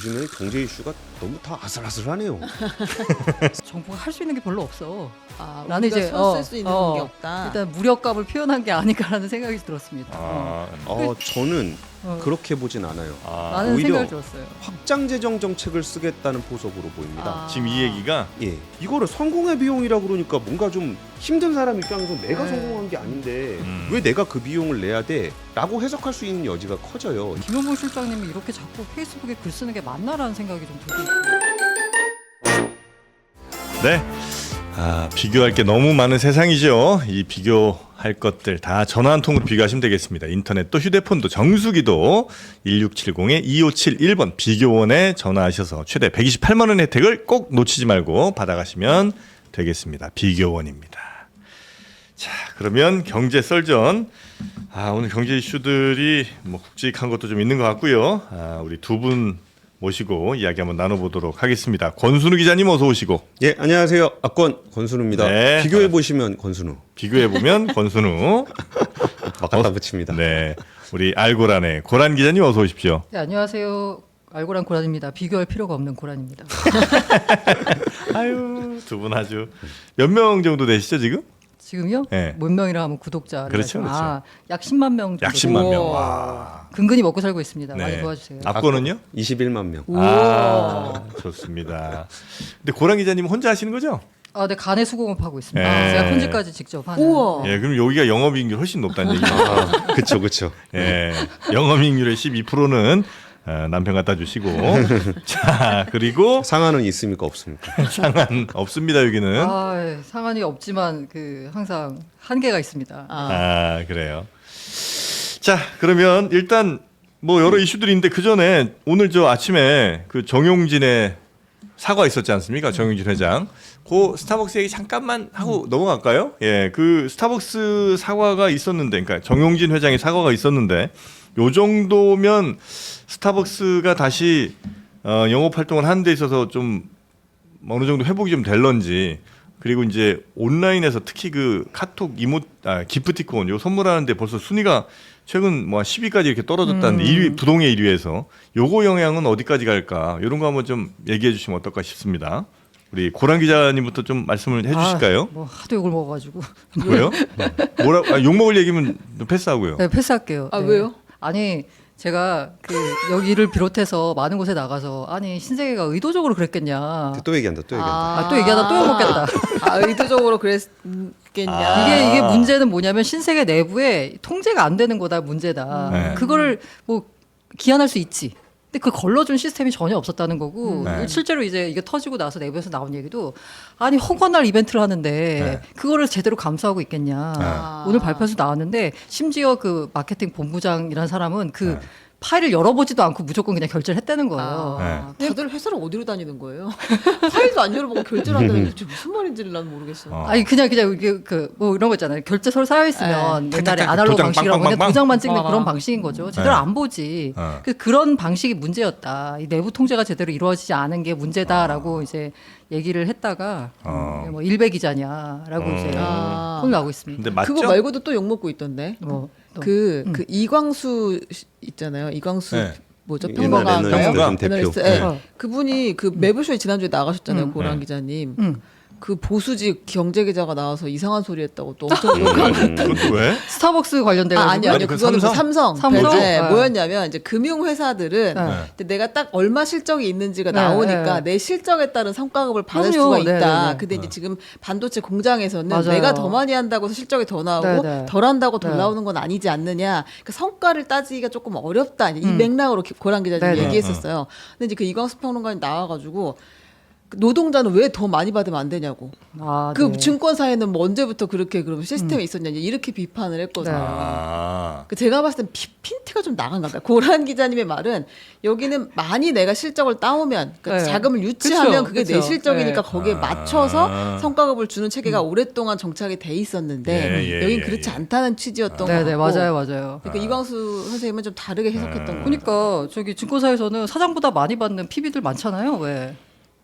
요즘에 경제 이슈가 너무 다 아슬아슬하네요. 정부가 할 수 있는 게 별로 없어. 나는 이제 쓸 수 있는 게 없다. 일단 무력감을 표현한 게 아닐까라는 생각이 들었습니다. 저는 어. 그렇게 보진 않아요. 라는 오히려 생각을 들었어요. 확장 재정 정책을 쓰겠다는 포석으로 보입니다. 지금 이 얘기가 예, 이거를 성공의 비용이라 그러니까 뭔가 좀 힘든 사람 입장에서 내가 네. 성공한 게 아닌데 왜 내가 그 비용을 내야 돼? 라고 해석할 수 있는 여지가 커져요. 김용문 실장님이 이렇게 자꾸 페이스북에 글 쓰는 게 맞나라는 생각이 좀 들고 네. 비교할 게 너무 많은 세상이죠. 이 비교할 것들 다 전화 한 통으로 비교하시면 되겠습니다. 인터넷도 휴대폰도 정수기도 1670-2571번 비교원에 전화하셔서 최대 128만 원 혜택을 꼭 놓치지 말고 받아가시면 되겠습니다. 비교원입니다. 자, 그러면 경제 썰전. 오늘 경제 이슈들이 뭐 굵직한 것도 좀 있는 것 같고요. 우리 두 분 모시고 이야기 한번 나눠보도록 하겠습니다. 권순우 기자님 어서 오시고. 예, 안녕하세요. 악권 권순우입니다. 네. 비교해 보시면 권순우. 비교해보면 권순우. 막 갖다 붙입니다. 네, 우리 알고란의 고란 기자님 어서 오십시오. 네, 안녕하세요. 알고란 고란입니다. 비교할 필요가 없는 고란입니다. 아유, 두 분 아주 몇 명 정도 되시죠 지금? 지금요? 네. 몇 명이라 하면 구독자를 그렇죠, 말씀- 그렇죠. 약 10만 명 정도. 약 10만 명. 우와. 와. 근근히 먹고 살고 있습니다. 네. 많이 도와주세요. 악권은요? 21만 명. 좋습니다. 근데 고란 기자님 혼자 하시는 거죠? 네, 간의 수공업 하고 있습니다. 네. 제가 편집까지 직접 하는. 우와. 예, 그럼 여기가 영업이익률 훨씬 높다는 얘기죠. 그쵸, 그쵸. 예, 영업이익률의 12%는 남편 갖다 주시고 자 그리고 상한은 있습니까, 없습니까? 상한 없습니다 여기는. 상한이 없지만 항상 한계가 있습니다. 그래요. 자 그러면 일단 뭐 여러 이슈들이 있는데 그 전에 오늘 저 아침에 그 정용진의 사과 있었지 않습니까? 정용진 회장. 그 스타벅스 얘기 잠깐만 하고 넘어갈까요? 예, 그 스타벅스 사과가 있었는데, 그러니까 정용진 회장의 사과가 있었는데, 요 정도면 스타벅스가 다시 영업 활동을 하는 데 있어서 좀 어느 정도 회복이 좀 될런지, 그리고 이제 온라인에서 특히 그 카톡 기프티콘 요 선물하는데 벌써 순위가 최근 뭐 10위까지 이렇게 떨어졌다는데 1위 부동의 1위에서 요거 영향은 어디까지 갈까? 이런 거 한번 좀 얘기해 주시면 어떨까 싶습니다. 우리 고란 기자님부터 좀 말씀을 해주실까요? 뭐 하도 욕을 먹어가지고. 왜요? 욕 먹을 얘기면 패스하고요. 네, 패스할게요. 네. 왜요? 아니 제가 여기를 비롯해서 많은 곳에 나가서 신세계가 의도적으로 그랬겠냐. 또 얘기한다, 또 얘기한다. 또 얘기하다 또 욕먹겠다. 의도적으로 그랬겠냐. 이게 문제는 뭐냐면 신세계 내부에 통제가 안 되는 거다 문제다. 네. 그거를 뭐 기한할 수 있지. 근데 그걸 걸러준 시스템이 전혀 없었다는 거고 네. 실제로 이제 이게 터지고 나서 내부에서 나온 얘기도 허건할 이벤트를 하는데 네. 그거를 제대로 감수하고 있겠냐. 오늘 발표에서 나왔는데 심지어 그 마케팅 본부장이라는 사람은 네. 파일을 열어보지도 않고 무조건 그냥 결제를 했다는 거예요. 다들 회사를 어디로 다니는 거예요? 파일도 안 열어보고 결제를 한다는 게 무슨 말인지를 난 모르겠어요. 그냥 이게 뭐 이런 거 있잖아요. 결제서로 쌓여 있으면 옛날에 탁탁탁 아날로그 도장 방식이라고 그냥 빵빵빵빵. 도장만 찍는 그런 방식인 거죠. 제대로 네. 안 보지. 어. 그런 방식이 문제였다. 이 내부 통제가 제대로 이루어지지 않은 게 문제다라고 이제 얘기를 했다가 뭐 일베 기자냐라고 이제 혼이 나고 있습니다. 근데 맞죠? 그거 말고도 또 욕먹고 있던데. 또. 그 이광수 있잖아요. 이광수 네. 뭐죠? 옛날 평론가인가요? 애널리스트 대표. 애널리스트. 네. 어. 그분이 그 매불쇼에 지난주에 나가셨잖아요. 고란 네. 기자님. 그 보수직 경제 기자가 나와서 이상한 소리 했다고 또 엄청 그것도 왜? 스타벅스 관련돼 가지고 아니요. 그거는 삼성? 삼성. 삼성? 네, 네. 뭐였냐면 이제 금융 회사들은 네. 내가 딱 얼마 실적이 있는지가 네, 나오니까 네. 내 실적에 따른 성과급을 받을 그럼요. 수가 있다. 네, 네. 근데 이제 지금 반도체 공장에서는 맞아요. 내가 더 많이 한다고 해서 실적이 더 나오고 네, 네. 덜 한다고 덜 네. 나오는 건 아니지 않느냐. 그 성과를 따지기가 조금 어렵다. 이 맥락으로 고란 기자님이 네, 네. 얘기했었어요. 근데 이제 그 이광수 평론가님 나와가지고 노동자는 왜 더 많이 받으면 안 되냐고. 그 네. 증권사에는 뭐 언제부터 그렇게 그럼 시스템이 있었냐 이렇게 비판을 했거든요. 네. 그 제가 봤을 땐 핀트가 좀 나간 건가요? 고란 기자님의 말은 여기는 많이 내가 실적을 따오면 그러니까 네. 자금을 유치하면 그쵸, 그게 내 그쵸. 실적이니까 네. 거기에 맞춰서 성과급을 주는 체계가 오랫동안 정착이 돼 있었는데 여긴 그렇지 않다는 취지였던 것 네네 같고 맞아요. 그러니까 이광수 선생님은 좀 다르게 해석했던 거예요. 그러니까 증권사에서는 사장보다 많이 받는 PB들 많잖아요. 왜?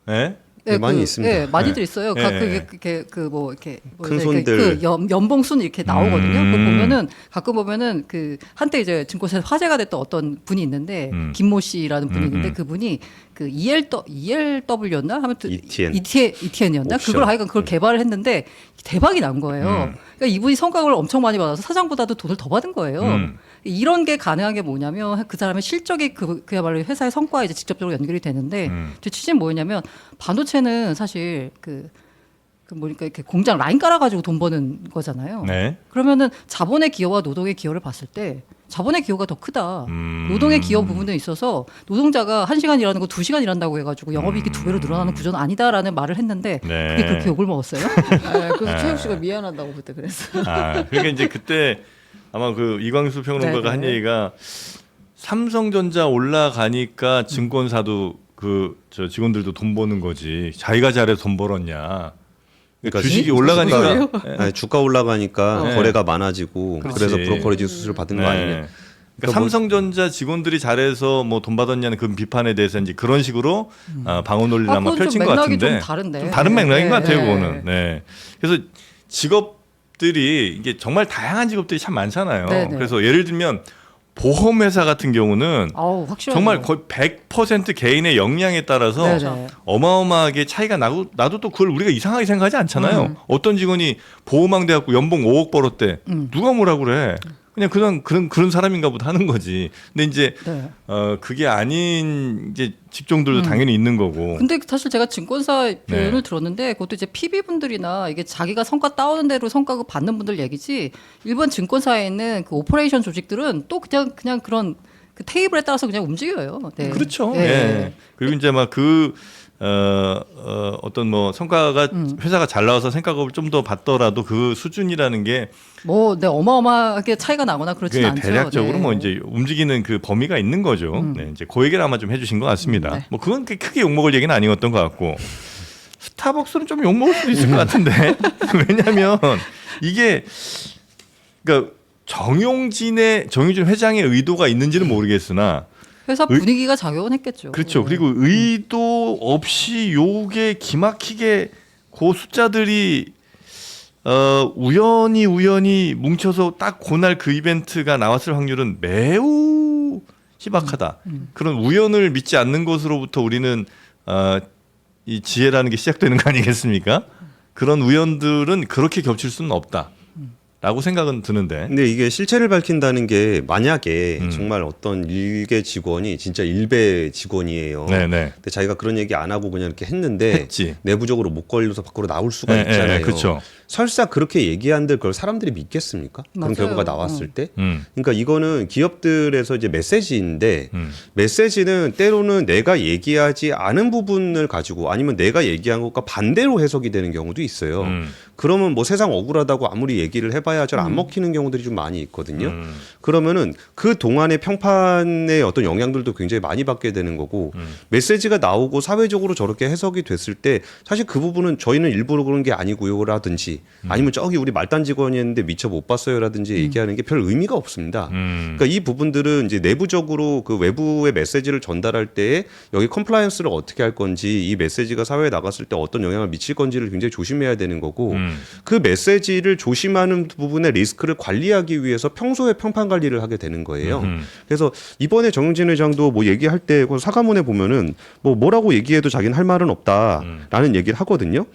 네? 예, 많이 있습니다. 예, 많이들 네. 있어요. 예. 그뭐 이렇게 큰 이렇게 손들. 그 연봉순 이렇게 나오거든요. 그거 보면은 가끔 보면은 그 한때 이제 증권사에서 화제가 됐던 어떤 분이 있는데 김모 씨라는 분이 있는데 그분이 그 ELW였나 아무튼 ETN이었나 옵션. 그걸 하여간 그걸 개발을 했는데 대박이 난 거예요. 그러니까 이분이 성과급을 엄청 많이 받아서 사장보다도 돈을 더 받은 거예요. 이런 게 가능한 게 뭐냐면 그 사람의 실적이 그야말로 회사의 성과에 이제 직접적으로 연결이 되는데 제 취지는 뭐였냐면 반도체는 사실 뭐니까 이렇게 공장 라인 깔아가지고 돈 버는 거잖아요. 네. 그러면은 자본의 기여와 노동의 기여를 봤을 때 자본의 기여가 더 크다. 노동의 기여 부분에 있어서 노동자가 1시간 일하는 거 2시간 일한다고 해가지고 영업이익이 2배로 늘어나는 구조는 아니다라는 말을 했는데 네. 그게 그렇게 욕을 먹었어요. 그래서 최욱 씨가 미안하다고 그때 그랬어요. 그러니까 이제 그때 아마 그 이광수 평론가가 네네. 한 얘기가 삼성전자 올라가니까 증권사도 저 직원들도 돈 버는 거지. 자기가 잘해서 돈 벌었냐. 그러니까 주식이 올라가니까 아니, 주가 올라가니까 네. 거래가 많아지고 그렇지. 그래서 브로커리지 수수료 받은 거 아니냐. 그러니까 그러니까 뭐- 삼성전자 직원들이 잘해서 뭐 돈 받았냐는 그 비판에 대해서 이제 그런 식으로 방어 논리를 아마 그건 펼친 좀 것 맥락이 같은데 좀 다른데. 좀 다른 맥락인 것 같아요, 네. 그거는. 네. 그래서 직업들이 이게 정말 다양한 직업들이 참 많잖아요. 네, 네. 그래서 예를 들면 보험회사 같은 경우는 아우 확실하게 정말 거의 100% 개인의 역량에 따라서 네네. 어마어마하게 차이가 나도 또 그걸 우리가 이상하게 생각하지 않잖아요. 어떤 직원이 보험왕 돼갖고 연봉 5억 벌었대. 누가 뭐라 그래? 그냥 그런 사람인가 보다 하는 거지. 근데 이제 네. 그게 아닌 이제 직종들도 당연히 있는 거고. 근데 사실 제가 증권사 표현을 네. 들었는데 그것도 이제 PB 분들이나 이게 자기가 성과 따오는 대로 성과급 받는 분들 얘기지 일반 증권사에 있는 그 오퍼레이션 조직들은 또 그냥 그런 그 테이블에 따라서 그냥 움직여요. 네. 그렇죠. 예. 예. 그리고 이제 막 어떤 뭐 성과가 회사가 잘 나와서 성과급을 좀 더 받더라도 그 수준이라는 게 뭐, 네, 어마어마하게 차이가 나거나 그렇진 그게 않죠. 대략적으로 네. 뭐 이제 움직이는 그 범위가 있는 거죠. 네, 이제 그 얘기를 아마 좀 해주신 것 같습니다. 네. 뭐 그건 크게 욕먹을 얘기는 아니었던 것 같고 스타벅스는 좀 욕먹을 수도 있을 것 같은데 왜냐하면 이게 그러니까 정용진 회장의 의도가 있는지는 모르겠으나 회사 분위기가 작용은 했겠죠. 그렇죠. 네. 그리고 의도 없이 요게 기막히게 그 숫자들이 우연히 뭉쳐서 딱 그날 그 이벤트가 나왔을 확률은 매우 희박하다. 그런 우연을 믿지 않는 것으로부터 우리는 이 지혜라는 게 시작되는 거 아니겠습니까? 그런 우연들은 그렇게 겹칠 수는 없다. 라고 생각은 드는데. 근데 이게 실체를 밝힌다는 게 만약에 정말 어떤 일개 직원이 진짜 일배 직원이에요. 네네. 근데 자기가 그런 얘기 안 하고 그냥 이렇게 했는데 했지. 내부적으로 못 걸려서 밖으로 나올 수가 네, 있잖아요. 네, 그렇죠. 설사 그렇게 얘기한들 그걸 사람들이 믿겠습니까? 그런 맞아요. 결과가 나왔을 때. 음. 그러니까 이거는 기업들에서 이제 메시지인데 메시지는 때로는 내가 얘기하지 않은 부분을 가지고 아니면 내가 얘기한 것과 반대로 해석이 되는 경우도 있어요. 그러면 뭐 세상 억울하다고 아무리 얘기를 해봐야 잘 안 먹히는 경우들이 좀 많이 있거든요. 그러면은 그 동안의 평판의 어떤 영향들도 굉장히 많이 받게 되는 거고 메시지가 나오고 사회적으로 저렇게 해석이 됐을 때 사실 그 부분은 저희는 일부러 그런 게 아니고요라든지 아니면 저기 우리 말단 직원이었는데 미처 못 봤어요라든지 얘기하는 게 별 의미가 없습니다. 그러니까 이 부분들은 이제 내부적으로 그 외부의 메시지를 전달할 때에 여기 컴플라이언스를 어떻게 할 건지 이 메시지가 사회에 나갔을 때 어떤 영향을 미칠 건지를 굉장히 조심해야 되는 거고 그 메시지를 조심하는 부분의 리스크를 관리하기 위해서 평소에 평판 관리를 하게 되는 거예요. 그래서 이번에 정영진 회장도 뭐 얘기할 때 그 사과문에 보면은 뭐라고 얘기해도 자기는 할 말은 없다라는 얘기를 하거든요.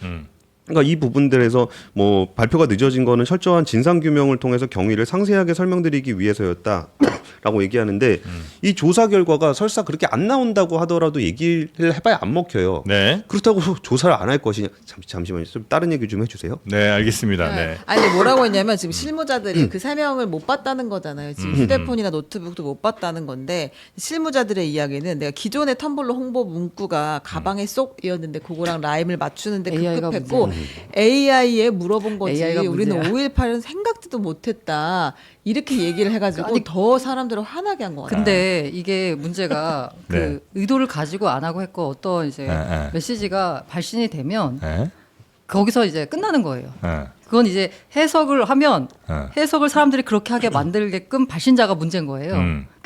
그러니까 이 부분들에서 뭐 발표가 늦어진 거는 철저한 진상 규명을 통해서 경위를 상세하게 설명드리기 위해서였다라고 얘기하는데 이 조사 결과가 설사 그렇게 안 나온다고 하더라도 얘기를 해봐야 안 먹혀요. 네. 그렇다고 조사를 안 할 것이냐? 잠시만요. 좀 다른 얘기 좀 해주세요. 네, 알겠습니다. 네. 아니 근데 뭐라고 했냐면 지금 실무자들이 그 사명을 못 봤다는 거잖아요. 지금 휴대폰이나 노트북도 못 봤다는 건데 실무자들의 이야기는 내가 기존의 텀블러 홍보 문구가 가방에 쏙이었는데 그거랑 라임을 맞추는데 AI가 급급했고 AI에 물어본 거지. AI가 우리는 문제야. 5.18은 생각지도 못했다. 이렇게 얘기를 해가지고 아니, 더 사람들을 화나게 한 거 같아요. 근데 이게 문제가 네. 그 의도를 가지고 안 하고 했고 어떤 이제 네. 메시지가 발신이 되면 네. 거기서 이제 끝나는 거예요. 네. 그건 이제 해석을 하면 네. 해석을 사람들이 그렇게 하게 만들게끔 발신자가 문제인 거예요.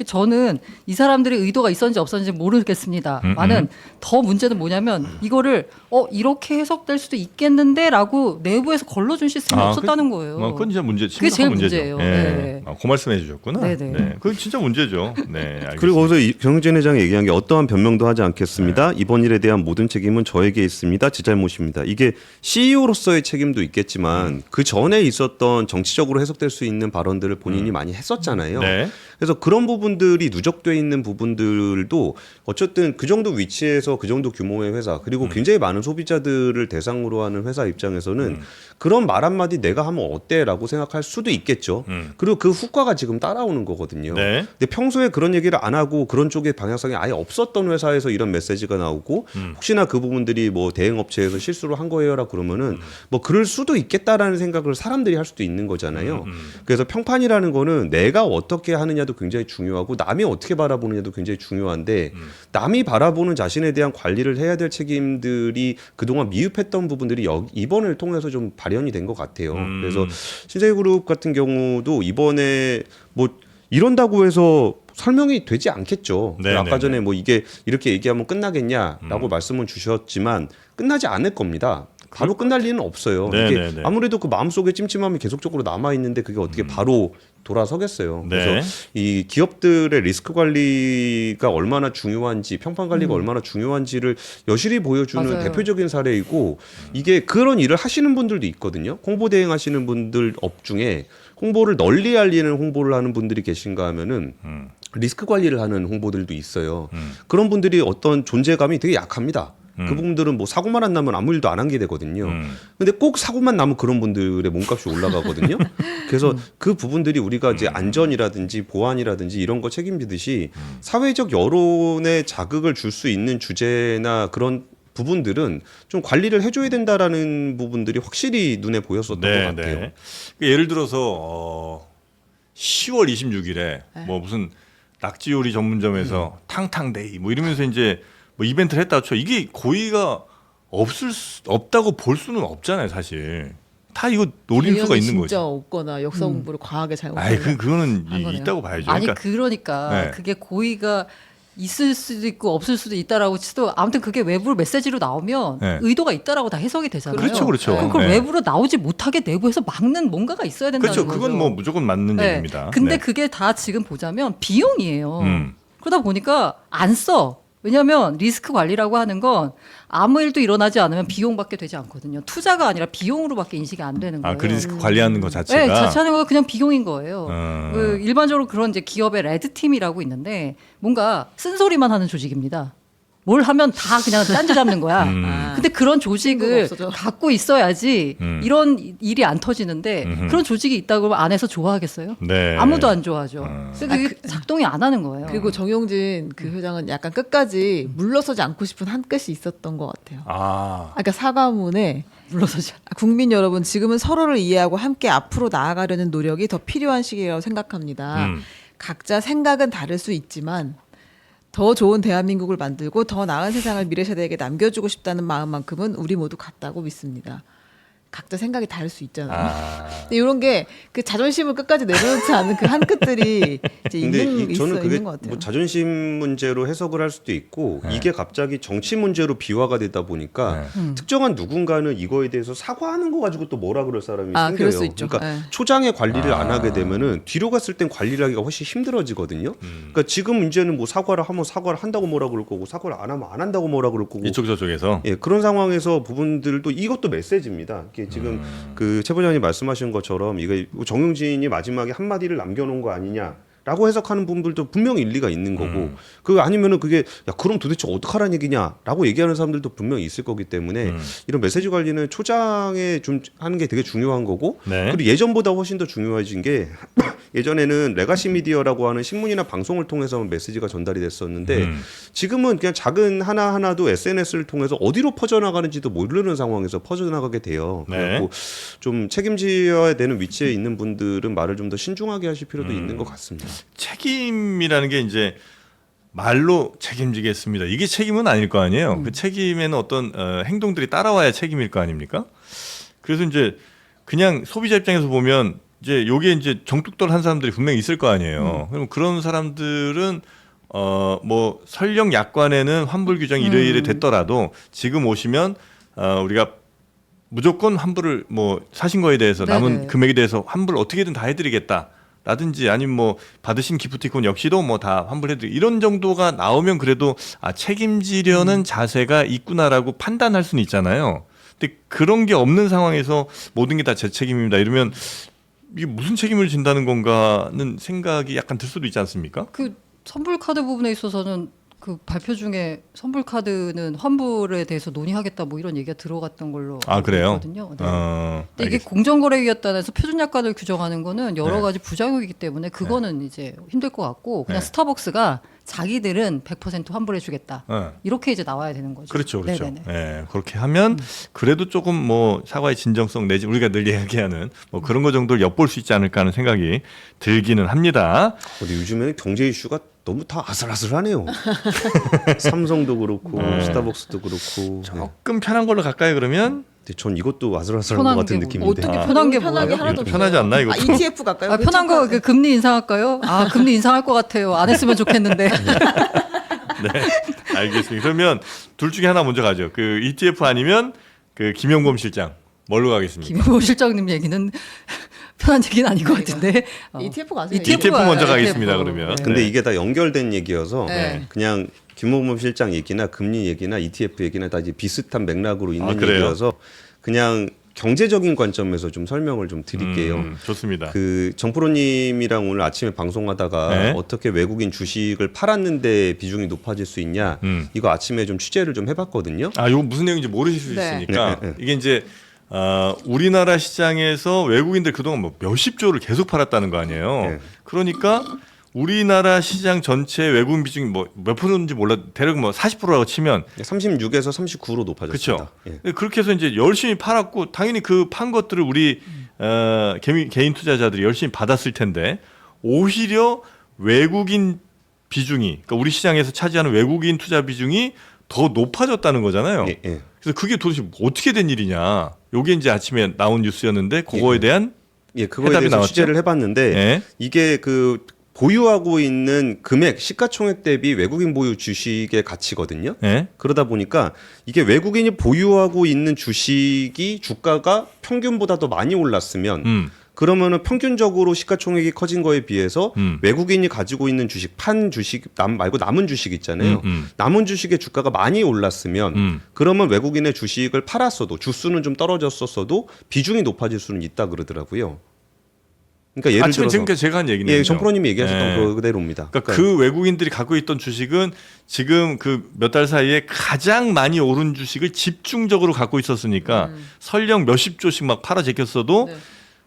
저는 이 사람들의 의도가 있었는지 없었는지 모르겠습니다만은 더 문제는 뭐냐면 이거를 이렇게 해석될 수도 있겠는데라고 내부에서 걸러준 시스템이 없었다는 거예요. 그건 진짜 문제. 그게 제일 문제죠. 문제예요. 예. 네. 그 말씀해 주셨구나. 네네. 네. 그건 진짜 문제죠. 네. 알겠습니다. 그리고 거기서 정영진 회장이 얘기한 게 어떠한 변명도 하지 않겠습니다. 이번 일에 대한 모든 책임은 저에게 있습니다. 제 잘못입니다. 이게 CEO로서의 책임도 있겠지만 그 전에 있었던 정치적으로 해석될 수 있는 발언들을 본인이 많이 했었잖아요. 네. 그래서 그런 부분들이 누적돼 있는 부분들도 어쨌든 그 정도 위치에서 그 정도 규모의 회사 그리고 굉장히 많은 소비자들을 대상으로 하는 회사 입장에서는 그런 말 한마디 내가 하면 어때라고 생각할 수도 있겠죠. 그리고 그 후과가 지금 따라오는 거거든요. 네. 근데 평소에 그런 얘기를 안 하고 그런 쪽의 방향성이 아예 없었던 회사에서 이런 메시지가 나오고 혹시나 그 부분들이 뭐 대행 업체에서 실수를 한 거예요라 그러면은 뭐 그럴 수도 있겠다라는 생각을 사람들이 할 수도 있는 거잖아요. 그래서 평판이라는 거는 내가 어떻게 하느냐도 굉장히 중요하고 남이 어떻게 바라보느냐도 굉장히 중요한데 남이 바라보는 자신에 대한 관리를 해야 될 책임들이 그동안 미흡했던 부분들이 이번을 통해서 좀 발현이 된 것 같아요. 그래서 신세계그룹 같은 경우도 이번에 뭐 이런다고 해서 설명이 되지 않겠죠. 네, 아까 네, 전에 뭐 이게 이렇게 얘기하면 끝나겠냐라고 말씀을 주셨지만 끝나지 않을 겁니다. 바로 끝날 리는 없어요. 네, 이게 네, 네. 아무래도 그 마음속에 찜찜함이 계속적으로 남아 있는데 그게 어떻게 바로 돌아서겠어요. 네. 그래서 이 기업들의 리스크 관리가 얼마나 중요한지, 평판 관리가 얼마나 중요한지를 여실히 보여주는 맞아요. 대표적인 사례이고 이게 그런 일을 하시는 분들도 있거든요. 홍보 대행 하시는 분들 업 중에 홍보를 널리 알리는 홍보를 하는 분들이 계신가 하면은 리스크 관리를 하는 홍보들도 있어요. 그런 분들이 어떤 존재감이 되게 약합니다. 그 부분들은 뭐 사고만 안 나면 아무 일도 안 한 게 되거든요. 근데 꼭 사고만 나면 그런 분들의 몸값이 올라가거든요. 그래서 그 부분들이 우리가 이제 안전이라든지 보안이라든지 이런 거 책임지듯이 사회적 여론에 자극을 줄 수 있는 주제나 그런 부분들은 좀 관리를 해줘야 된다라는 부분들이 확실히 눈에 보였었던 것 같아요. 그러니까 예를 들어서 10월 26일에 뭐 무슨 낙지 요리 전문점에서 탕탕데이 뭐 이러면서 이제 뭐 이벤트를 했다 쳐. 이게 고의가 없다고 볼 수는 없잖아요, 사실. 다 이거 노릴 수가 있는 거죠. 진짜 없거나 역사 공부를 과하게 잘못하거나. 아이 그거는 한 거네요. 있다고 봐야죠. 아니 그러니까 네. 그게 고의가 있을 수도 있고 없을 수도 있다라고 치도 아무튼 그게 외부로 메시지로 나오면 네. 의도가 있다라고 다 해석이 되잖아요. 그렇죠, 그렇죠. 그럼 그걸 네. 외부로 나오지 못하게 내부에서 막는 뭔가가 있어야 된다는 그렇죠. 거죠. 그건 뭐 무조건 맞는 네. 얘기입니다. 근데 네. 그게 다 지금 보자면 비용이에요. 음. 그러다 보니까 안 써. 왜냐하면 리스크 관리라고 하는 건 아무 일도 일어나지 않으면 비용밖에 되지 않거든요. 투자가 아니라 비용으로밖에 인식이 안 되는 거예요. 그 리스크 관리하는 것 자체가. 네, 자체하는 거 그냥 비용인 거예요. 음. 그 일반적으로 그런 이제 기업의 레드 팀이라고 있는데 뭔가 쓴소리만 하는 조직입니다. 뭘 하면 다 그냥 딴지 잡는 거야. 근데 그런 조직을 없어져. 갖고 있어야지 이런 일이 안 터지는데 그런 조직이 있다고 그러면 안에서 좋아하겠어요? 네. 아무도 안 좋아하죠. 그래서 그게 작동이 안 하는 거예요. 그리고 정용진 그 회장은 약간 끝까지 물러서지 않고 싶은 한 끝이 있었던 것 같아요. 그러니까 사과문에 물러서지. 국민 여러분, 지금은 서로를 이해하고 함께 앞으로 나아가려는 노력이 더 필요한 시기라고 생각합니다. 각자 생각은 다를 수 있지만 더 좋은 대한민국을 만들고 더 나은 세상을 미래 세대에게 남겨주고 싶다는 마음만큼은 우리 모두 같다고 믿습니다. 각자 생각이 다를 수 있잖아요. 근데 이런 게 그 자존심을 끝까지 내려놓지 않은 그 한 끝들이 이제 저는 그게 있는 것 같아요. 뭐 자존심 문제로 해석을 할 수도 있고 이게 갑자기 정치 문제로 비화가 되다 보니까 특정한 누군가는 이거에 대해서 사과하는 거 가지고 또 뭐라 그럴 사람이 생겨요. 그럴 수 있죠. 그러니까 네. 초장에 관리를 안 하게 되면은 뒤로 갔을 땐 관리를 하기가 훨씬 힘들어지거든요. 그러니까 지금 문제는 뭐 사과를 하면 사과를 한다고 뭐라 그럴 거고 사과를 안 하면 안 한다고 뭐라 그럴 거고 이쪽 저쪽에서. 예, 그런 상황에서 부분들도 이것도 메시지입니다. 이게 지금 그 최 부장님 말씀하신 것처럼 이게 정용진이 마지막에 한마디를 남겨놓은 거 아니냐라고 해석하는 부분들도 분명히 일리가 있는 거고 그 아니면은 그게 야 그럼 도대체 어떡하라는 얘기냐라고 얘기하는 사람들도 분명히 있을 거기 때문에 이런 메시지 관리는 초장에 좀 하는 게 되게 중요한 거고 네. 그리고 예전보다 훨씬 더 중요해진 게 예전에는 레가시 미디어라고 하는 신문이나 방송을 통해서 메시지가 전달이 됐었는데 지금은 그냥 작은 하나하나도 SNS를 통해서 어디로 퍼져나가는지도 모르는 상황에서 퍼져나가게 돼요. 네. 그래서 좀 책임져야 되는 위치에 있는 분들은 말을 좀 더 신중하게 하실 필요도 있는 것 같습니다. 책임이라는 게 이제 말로 책임지겠습니다. 이게 책임은 아닐 거 아니에요. 그 책임에는 어떤 행동들이 따라와야 책임일 거 아닙니까? 그래서 이제 그냥 소비자 입장에서 보면 이제 요게 이제 정뚝돌한 사람들이 분명히 있을 거 아니에요. 그럼 그런 사람들은 뭐 설령 약관에는 환불 규정이 이래 됐더라도 지금 오시면 우리가 무조건 환불을 뭐 사신 거에 대해서 남은 네네. 금액에 대해서 환불 어떻게든 다 해드리겠다. 라든지 아니면 뭐 받으신 기프티콘 역시도 뭐 다 환불해드리 이런 정도가 나오면 그래도 책임지려는 자세가 있구나라고 판단할 수는 있잖아요. 근데 그런 게 없는 상황에서 모든 게 다 제 책임입니다. 이러면 이게 무슨 책임을 진다는 건가는 생각이 약간 들 수도 있지 않습니까? 그 선불 카드 부분에 있어서는 그 발표 중에 선불 카드는 환불에 대해서 논의하겠다 뭐 이런 얘기가 들어갔던 걸로 아 그래요? 있거든요. 네. 근데 이게 알겠습니다. 공정거래위원회에서 표준약관을 규정하는 거는 여러 네. 가지 부작용이기 때문에 그거는 이제 힘들 것 같고 그냥 네. 스타벅스가 자기들은 100% 환불해주겠다 이렇게 이제 나와야 되는 거죠. 그렇죠, 그렇죠. 네네네. 예, 그렇게 하면 그래도 조금 뭐 사과의 진정성 내지 우리가 늘 이야기하는 뭐 그런 거 정도를 엿볼 수 있지 않을까 하는 생각이 들기는 합니다. 근데 요즘에는 경제 이슈가 너무 다 아슬아슬하네요. 삼성도 그렇고 네. 스타벅스도 그렇고. 네. 조금 편한 걸로 갈까요? 그러면 근데 전 이것도 아슬아슬한 것 편한 같은 게 느낌인데. 어떻게 편한 게 편한 게 뭐예요? 하나도 이것도 편하지 않나, 이것도? ETF 갈까요? 아, 편한 거 그 금리 인상할까요? 아 금리 인상할 것 같아요. 안 했으면 좋겠는데. 네, 알겠습니다. 그러면 둘 중에 하나 먼저 가죠. 그 ETF 아니면 그 김영범 실장 뭘로 가겠습니까? 김영호 실장님 얘기는 편한 얘기는 아닌 것 같은데. ETF 가세요. ETF 먼저 ETF. 가겠습니다. 그러면. 네. 근데 이게 다 연결된 얘기여서 네. 그냥 김홍범 실장 얘기나 금리 얘기나 ETF 얘기나 다 이제 비슷한 맥락으로 있는 그래요? 얘기여서 그냥 경제적인 관점에서 좀 설명을 좀 드릴게요. 좋습니다. 그 정프로님이랑 오늘 아침에 방송하다가 네. 어떻게 외국인 주식을 팔았는데 비중이 높아질 수 있냐 이거 아침에 좀 취재를 좀 해봤거든요. 아, 이거 무슨 내용인지 모르실 수 네. 있으니까 네, 네, 이게 이제 우리나라 시장에서 외국인들 그동안 뭐 몇십 조를 계속 팔았다는 거 아니에요. 네. 그러니까 우리나라 시장 전체 외국인 비중이 뭐 몇 프로인지 몰라 대략 뭐 40%라고 치면 36에서 39로 높아졌습니다. 그렇죠. 예. 그렇게 해서 이제 열심히 팔았고 당연히 그 판 것들을 우리 개인 투자자들이 열심히 받았을 텐데 오히려 외국인 비중이 그러니까 우리 시장에서 차지하는 외국인 투자 비중이 더 높아졌다는 거잖아요. 예, 예. 그래서 그게 도대체 어떻게 된 일이냐. 요게 이제 아침에 나온 뉴스였는데 그거에 예. 대한 예, 그거에 해답이 대해서 나왔죠? 취재를 해봤는데 예. 이게 그 보유하고 있는 금액 시가총액 대비 외국인 보유 주식의 가치거든요. 예. 그러다 보니까 이게 외국인이 보유하고 있는 주식이 주가가 평균보다 더 많이 올랐으면 그러면은 평균적으로 시가총액이 커진 거에 비해서 외국인이 가지고 있는 주식 판 주식 말고 남은 주식 있잖아요. 남은 주식의 주가가 많이 올랐으면 그러면 외국인의 주식을 팔았어도 주수는 좀 떨어졌었어도 비중이 높아질 수는 있다 그러더라고요. 그러니까 예를 아침에 들어서 지금까지 제가 한 얘기네요. 예, 정프로님이 얘기하셨던 예. 그대로입니다. 그러니까 그 외국인들이 갖고 있던 주식은 지금 그 몇 달 사이에 가장 많이 오른 주식을 집중적으로 갖고 있었으니까 설령 몇십 조씩 막 팔아 제꼈어도 네.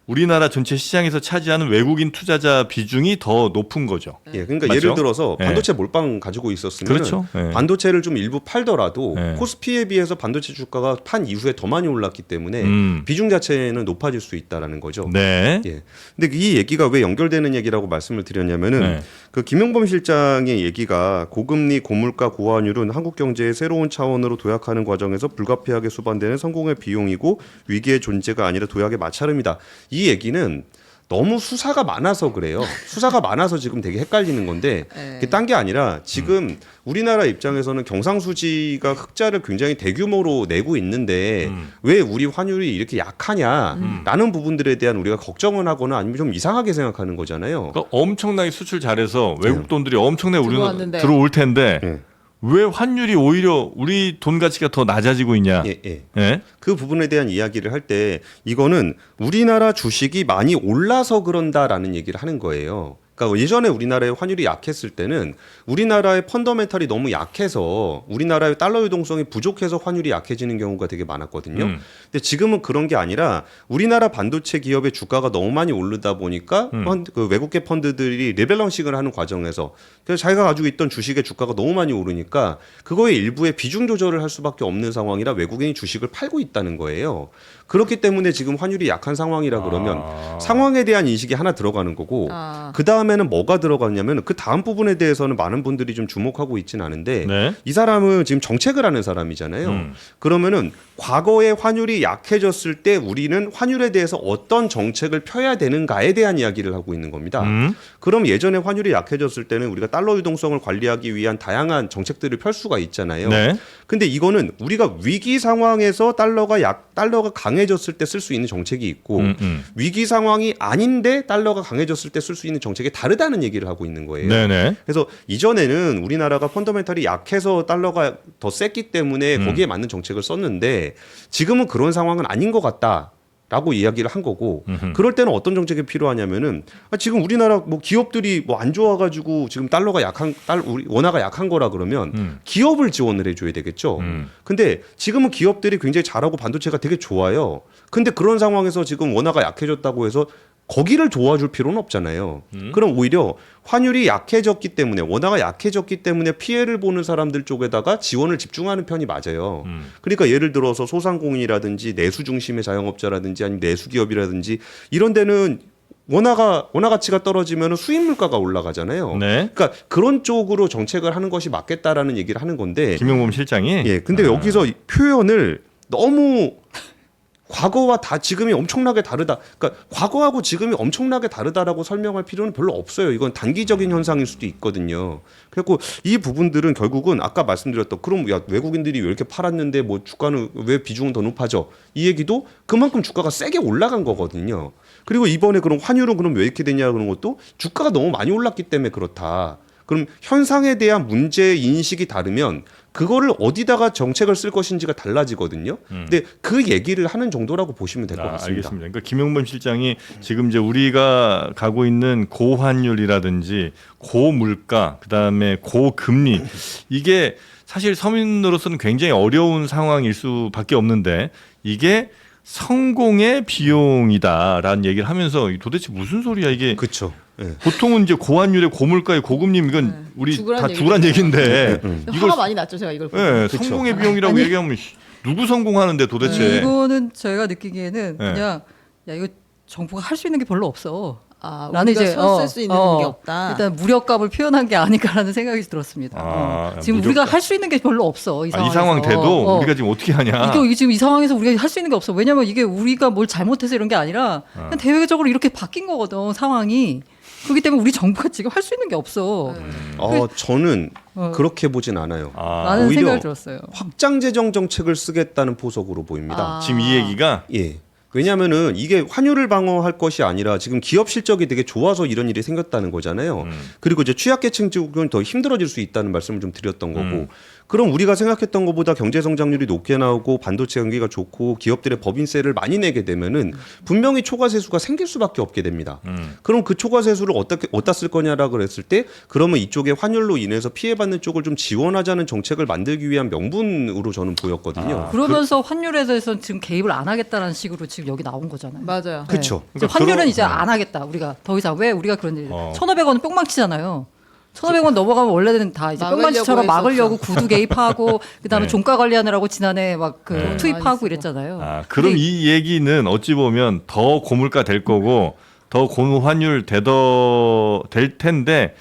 우리나라 전체 시장에서 차지하는 외국인 투자자 비중이 더 높은 거죠. 예, 그러니까 맞죠? 예를 들어서 예. 반도체 몰빵 가지고 있었으면 그렇죠. 예. 반도체를 좀 일부 팔더라도 예. 코스피에 비해서 반도체 주가가 판 이후에 더 많이 올랐기 때문에 비중 자체는 높아질 수 있다라는 거죠. 네. 예. 근데 이 얘기가 왜 연결되는 얘기라고 말씀을 드렸냐면은 네. 그 김용범 실장의 얘기가 고금리, 고물가, 고환율은 한국 경제의 새로운 차원으로 도약하는 과정에서 불가피하게 수반되는 성공의 비용이고 위기의 존재가 아니라 도약의 마찰음이다. 이 얘기는 너무 수사가 많아서 그래요. 수사가 많아서 지금 되게 헷갈리는 건데 그게 딴 게 아니라 지금 우리나라 입장에서는 경상수지가 흑자를 굉장히 대규모로 내고 있는데 왜 우리 환율이 이렇게 약하냐라는 부분들에 대한 우리가 걱정을 하거나 아니면 좀 이상하게 생각하는 거잖아요. 그러니까 엄청나게 수출 잘해서 외국 돈들이 엄청나게 우리나라 들어왔는데. 들어올 텐데 예. 왜 환율이 오히려 우리 돈 가치가 더 낮아지고 있냐? 예, 예. 예? 그 부분에 대한 이야기를 할 때 이거는 우리나라 주식이 많이 올라서 그런다라는 얘기를 하는 거예요. 그러니까 예전에 우리나라의 환율이 약했을 때는 우리나라의 펀더멘탈이 너무 약해서 우리나라의 달러 유동성이 부족해서 환율이 약해지는 경우가 되게 많았거든요. 근데 지금은 그런 게 아니라 우리나라 반도체 기업의 주가가 너무 많이 오르다 보니까 그 외국계 펀드들이 리밸런싱을 하는 과정에서 그래서 자기가 가지고 있던 주식의 주가가 너무 많이 오르니까 그거의 일부의 비중 조절을 할 수밖에 없는 상황이라 외국인이 주식을 팔고 있다는 거예요. 그렇기 때문에 지금 환율이 약한 상황이라 그러면 상황에 대한 인식이 하나 들어가는 거고 그 다음에는 뭐가 들어갔냐면 그 다음 부분에 대해서는 많은 분들이 좀 주목하고 있진 않은데 네. 이 사람은 지금 정책을 하는 사람이잖아요. 그러면은 과거에 환율이 약해졌을 때 우리는 환율에 대해서 어떤 정책을 펴야 되는가에 대한 이야기를 하고 있는 겁니다. 그럼 예전에 환율이 약해졌을 때는 우리가 달러 유동성을 관리하기 위한 다양한 정책들을 펼 수가 있잖아요. 네. 근데 이거는 우리가 위기 상황에서 달러가 강해졌을 때 쓸 수 있는 정책이 있고 위기 상황이 아닌데 달러가 강해졌을 때 쓸 수 있는 정책이 다르다는 얘기를 하고 있는 거예요. 네네. 그래서 이전에는 우리나라가 펀더멘탈이 약해서 달러가 더 셌기 때문에 거기에 맞는 정책을 썼는데 지금은 그런 상황은 아닌 것 같다. 라고 이야기를 한 거고 그럴 때는 어떤 정책이 필요하냐면은 지금 우리나라 뭐 기업들이 뭐 안 좋아가지고 지금 원화가 약한 거라 그러면 기업을 지원을 해줘야 되겠죠. 근데 지금은 기업들이 굉장히 잘하고 반도체가 되게 좋아요. 근데 그런 상황에서 지금 원화가 약해졌다고 해서 거기를 도와줄 필요는 없잖아요. 그럼 오히려 환율이 약해졌기 때문에 원화가 약해졌기 때문에 피해를 보는 사람들 쪽에다가 지원을 집중하는 편이 맞아요. 그러니까 예를 들어서 소상공인이라든지 내수 중심의 자영업자라든지 아니면 내수 기업이라든지 이런 데는 원화 가치가 떨어지면 수입 물가가 올라가잖아요. 네. 그러니까 그런 쪽으로 정책을 하는 것이 맞겠다라는 얘기를 하는 건데 김용범 실장이 예. 근데 여기서 이 표현을 너무 과거와 지금이 엄청나게 다르다. 그러니까 과거하고 지금이 엄청나게 다르다라고 설명할 필요는 별로 없어요. 이건 단기적인 현상일 수도 있거든요. 그래서 이 부분들은 결국은 아까 말씀드렸던 그럼 야 외국인들이 왜 이렇게 팔았는데 뭐 주가는 왜 비중은 더 높아져? 이 얘기도 그만큼 주가가 세게 올라간 거거든요. 그리고 이번에 그럼 환율은 그럼 왜 이렇게 되냐 그런 것도 주가가 너무 많이 올랐기 때문에 그렇다. 그럼 현상에 대한 문제 인식이 다르면 그거를 어디다가 정책을 쓸 것인지가 달라지거든요. 근데 그 얘기를 하는 정도라고 보시면 될 것 같습니다. 알겠습니다. 그러니까 김용범 실장이 지금 이제 우리가 가고 있는 고환율이라든지 고물가, 그다음에 고금리 이게 사실 서민으로서는 굉장히 어려운 상황일 수밖에 없는데 이게 성공의 비용이다라는 얘기를 하면서 도대체 무슨 소리야 이게? 그렇죠. 예. 보통은 이제 고환율에 고물가에 고금리 이건 우리 다 죽으란 얘기인데 화가 많이 났죠 제가 이걸 보고. 네, 성공의 비용이라고 아니, 얘기하면 누구 성공하는데 도대체? 이거는 제가 느끼기에는 네. 그냥 야 이거 정부가 할 수 있는 게 별로 없어. 나는 이제 쓸 수 있는 게 없다. 일단 무력감을 표현한 게 아닐까라는 생각이 들었습니다. 지금 무력감. 우리가 할 수 있는 게 별로 없어. 이 이 상황 돼도 우리가 지금 어떻게 하냐? 이거 지금 이 상황에서 우리가 할 수 있는 게 없어. 왜냐면 이게 우리가 뭘 잘못해서 이런 게 아니라 그냥 대외적으로 이렇게 바뀐 거거든 상황이. 그렇기 때문에 우리 정부가 지금 할 수 있는 게 없어. 저는 그렇게 보진 않아요. 라는 오히려 생각이 들었어요. 확장 재정 정책을 쓰겠다는 포석으로 보입니다. 지금 이 얘기가 예. 왜냐하면은 이게 환율을 방어할 것이 아니라 지금 기업 실적이 되게 좋아서 이런 일이 생겼다는 거잖아요. 그리고 이제 취약계층 쪽은 더 힘들어질 수 있다는 말씀을 좀 드렸던 거고. 그럼 우리가 생각했던 것보다 경제 성장률이 높게 나오고 반도체 경기가 좋고 기업들의 법인세를 많이 내게 되면은 분명히 초과세수가 생길 수밖에 없게 됩니다. 그럼 그 초과세수를 어디다 쓸 거냐라고 그랬을 때 그러면 이쪽에 환율로 인해서 피해받는 쪽을 좀 지원하자는 정책을 만들기 위한 명분으로 저는 보였거든요. 그러면서 환율에 대해서 지금 개입을 안 하겠다라는 식으로 지금 여기 나온 거잖아요. 맞아요. 그렇죠. 이제 환율은 이제 안 하겠다. 우리가 더 이상 왜 우리가 그런 일? 1,500원 뿅망치잖아요. 1,500원 넘어가면 원래는 다 이제 뿅망치처럼 막으려고 구두 개입하고 그다음에 네. 종가 관리하느라고 지난해 막 그 네. 투입하고 이랬잖아요. 그럼 근데 이 얘기는 어찌 보면 더 고물가 될 거고 더 고환율 될 텐데